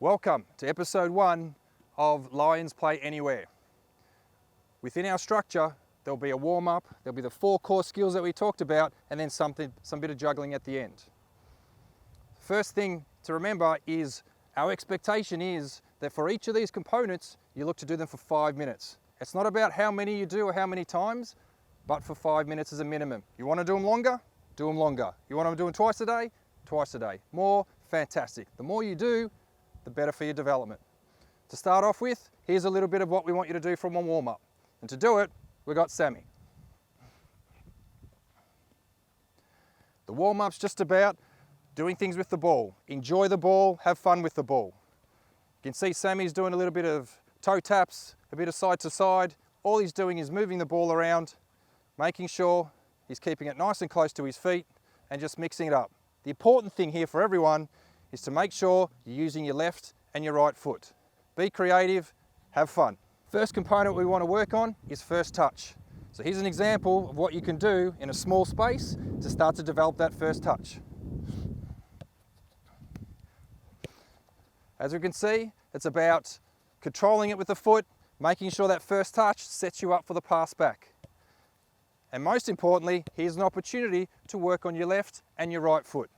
Welcome to episode 1 of Lions Play Anywhere. Within our structure, there'll be a warm-up, there'll be the 4 core skills that we talked about, and then some bit of juggling at the end. First thing to remember is our expectation is that for each of these components, you look to do them for 5 minutes. It's not about how many you do or how many times, but for 5 minutes as a minimum. You want to do them longer? Do them longer. You want to do them twice a day? Twice a day. More? Fantastic. The more you do, the better for your development. To start off with, here's a little bit of what we want you to do from one warm-up. And to do it, we've got Sammy. The warm-up's just about doing things with the ball. Enjoy the ball, have fun with the ball. You can see Sammy's doing a little bit of toe taps, a bit of side to side. All he's doing is moving the ball around, making sure he's keeping it nice and close to his feet and just mixing it up. The important thing here for everyone is to make sure you're using your left and your right foot. Be creative, have fun. First component we want to work on is first touch. So here's an example of what you can do in a small space to start to develop that first touch. As we can see, it's about controlling it with the foot, making sure that first touch sets you up for the pass back. And most importantly, here's an opportunity to work on your left and your right foot.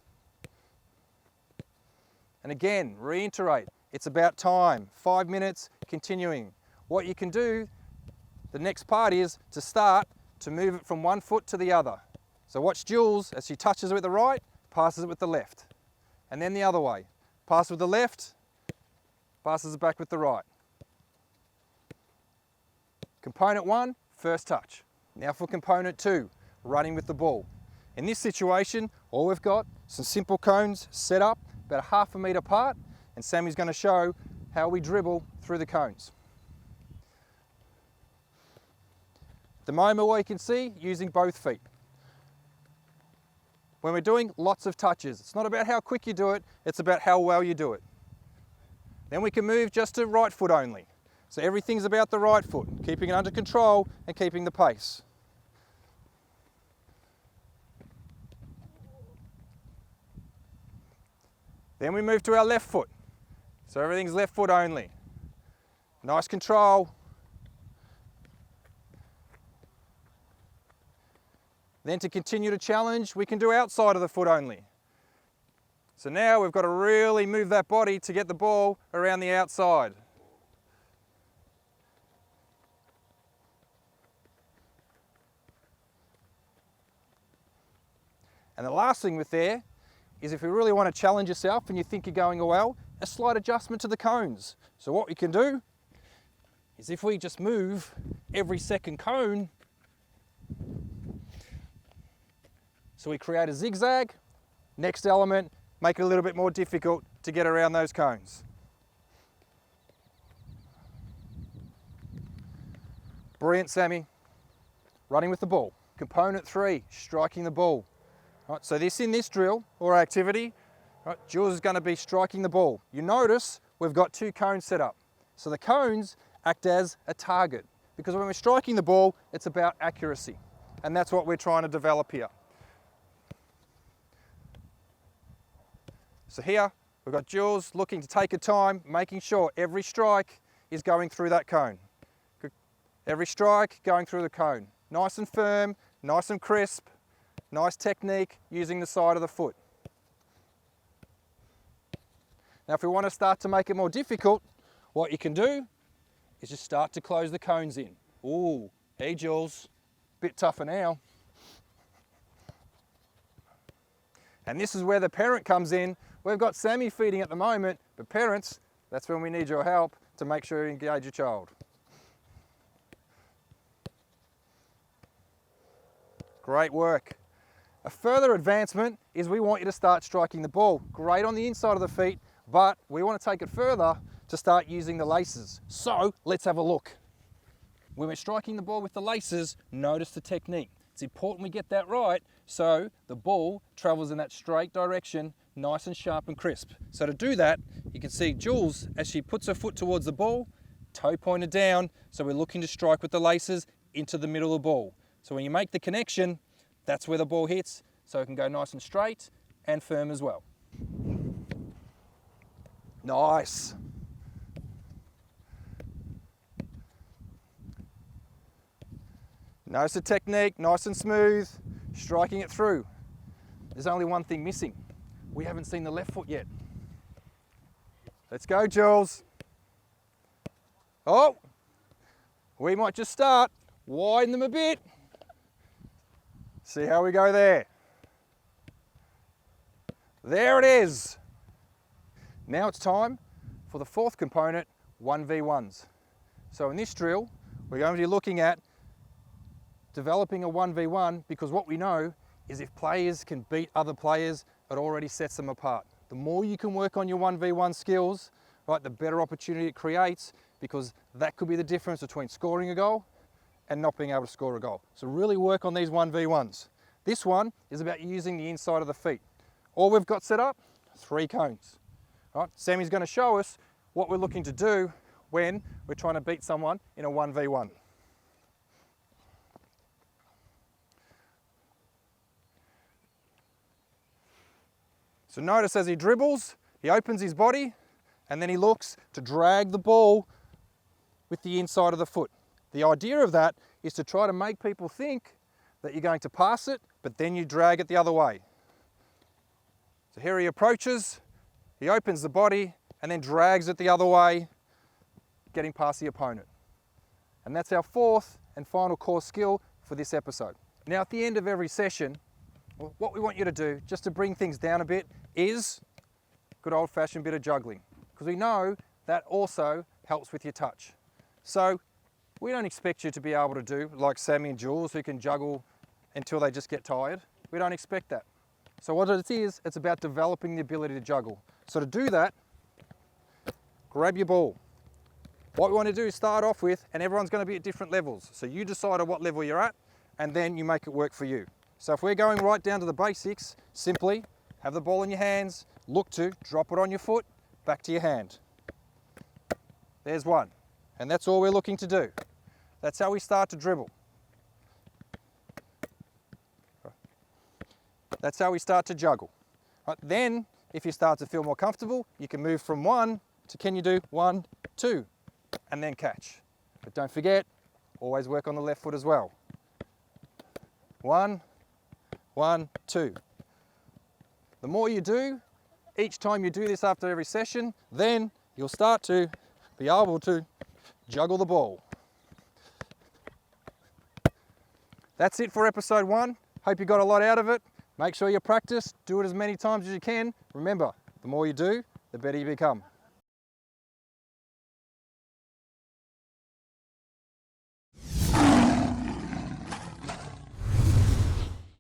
And again, reiterate, it's about time, 5 minutes, continuing. What you can do, the next part is to start to move it from one foot to the other. So watch Jules as she touches it with the right, passes it with the left. And then the other way. Pass with the left, passes it back with the right. Component 1, first touch. Now for component 2, running with the ball. In this situation, all we've got, some simple cones set up, about a half a metre apart, and Sammy's going to show how we dribble through the cones. At the moment, what you can see, using both feet. When we're doing lots of touches, it's not about how quick you do it, it's about how well you do it. Then we can move just to right foot only. So everything's about the right foot, keeping it under control and keeping the pace. Then we move to our left foot. So everything's left foot only. Nice control. Then to continue to challenge, we can do outside of the foot only. So now we've got to really move that body to get the ball around the outside. And the last thing with there is if you really want to challenge yourself and you think you're going well, a slight adjustment to the cones. So what we can do is if we just move every second cone, so we create a zigzag, next element, make it a little bit more difficult to get around those cones. Brilliant, Sammy. Running with the ball. Component 3, striking the ball. Right, so in this drill or activity, right, Jules is going to be striking the ball. You notice we've got 2 cones set up. So the cones act as a target because when we're striking the ball, it's about accuracy. And that's what we're trying to develop here. So here, we've got Jules looking to take her time, making sure every strike is going through that cone. Every strike going through the cone. Nice and firm, nice and crisp. Nice technique using the side of the foot. Now if we want to start to make it more difficult, what you can do is just start to close the cones in. Ooh, hey Jules, bit tougher now. And this is where the parent comes in. We've got Sammy feeding at the moment, but parents, that's when we need your help to make sure you engage your child. Great work. A further advancement is we want you to start striking the ball. Great on the inside of the feet, but we want to take it further to start using the laces. So let's have a look. When we're striking the ball with the laces, notice the technique. It's important we get that right so the ball travels in that straight direction, nice and sharp and crisp. So to do that, you can see Jules, as she puts her foot towards the ball, toe pointed down, so we're looking to strike with the laces into the middle of the ball. So when you make the connection, that's where the ball hits, so it can go nice and straight and firm as well. Nice. Notice the technique, nice and smooth, striking it through. There's only one thing missing. We haven't seen the left foot yet. Let's go, Jules. Oh, we might just start. Widen them a bit. See how we go there. There it is. Now it's time for the fourth component, 1v1s. So in this drill, we're going to be looking at developing a 1v1 because what we know is if players can beat other players, it already sets them apart. The more you can work on your 1v1 skills, right, the better opportunity it creates because that could be the difference between scoring a goal and not being able to score a goal. So really work on these 1v1s. This one is about using the inside of the feet. All we've got set up, 3 cones. Right, Sammy's going to show us what we're looking to do when we're trying to beat someone in a 1v1. So notice as he dribbles, he opens his body and then he looks to drag the ball with the inside of the foot. The idea of that is to try to make people think that you're going to pass it, but then you drag it the other way. So here he approaches, he opens the body and then drags it the other way, getting past the opponent. And that's our fourth and final core skill for this episode. Now at the end of every session, what we want you to do, just to bring things down a bit, is good old-fashioned bit of juggling. Because we know that also helps with your touch. So we don't expect you to be able to do like Sammy and Jules who can juggle until they just get tired. We don't expect that. So what it is, it's about developing the ability to juggle. So to do that, grab your ball. What we want to do is start off with, and everyone's going to be at different levels. So you decide at what level you're at, and then you make it work for you. So if we're going right down to the basics, simply have the ball in your hands, look to drop it on your foot, back to your hand. There's one. And that's all we're looking to do. That's how we start to dribble. That's how we start to juggle. Right, then, if you start to feel more comfortable, you can move from 1 to, can you do 1, 2, and then catch. But don't forget, always work on the left foot as well. 1, 1, 2. The more you do, each time you do this after every session, then you'll start to be able to juggle the ball. That's it for episode 1. Hope you got a lot out of it. Make sure you practice, do it as many times as you can. Remember, the more you do, the better you become.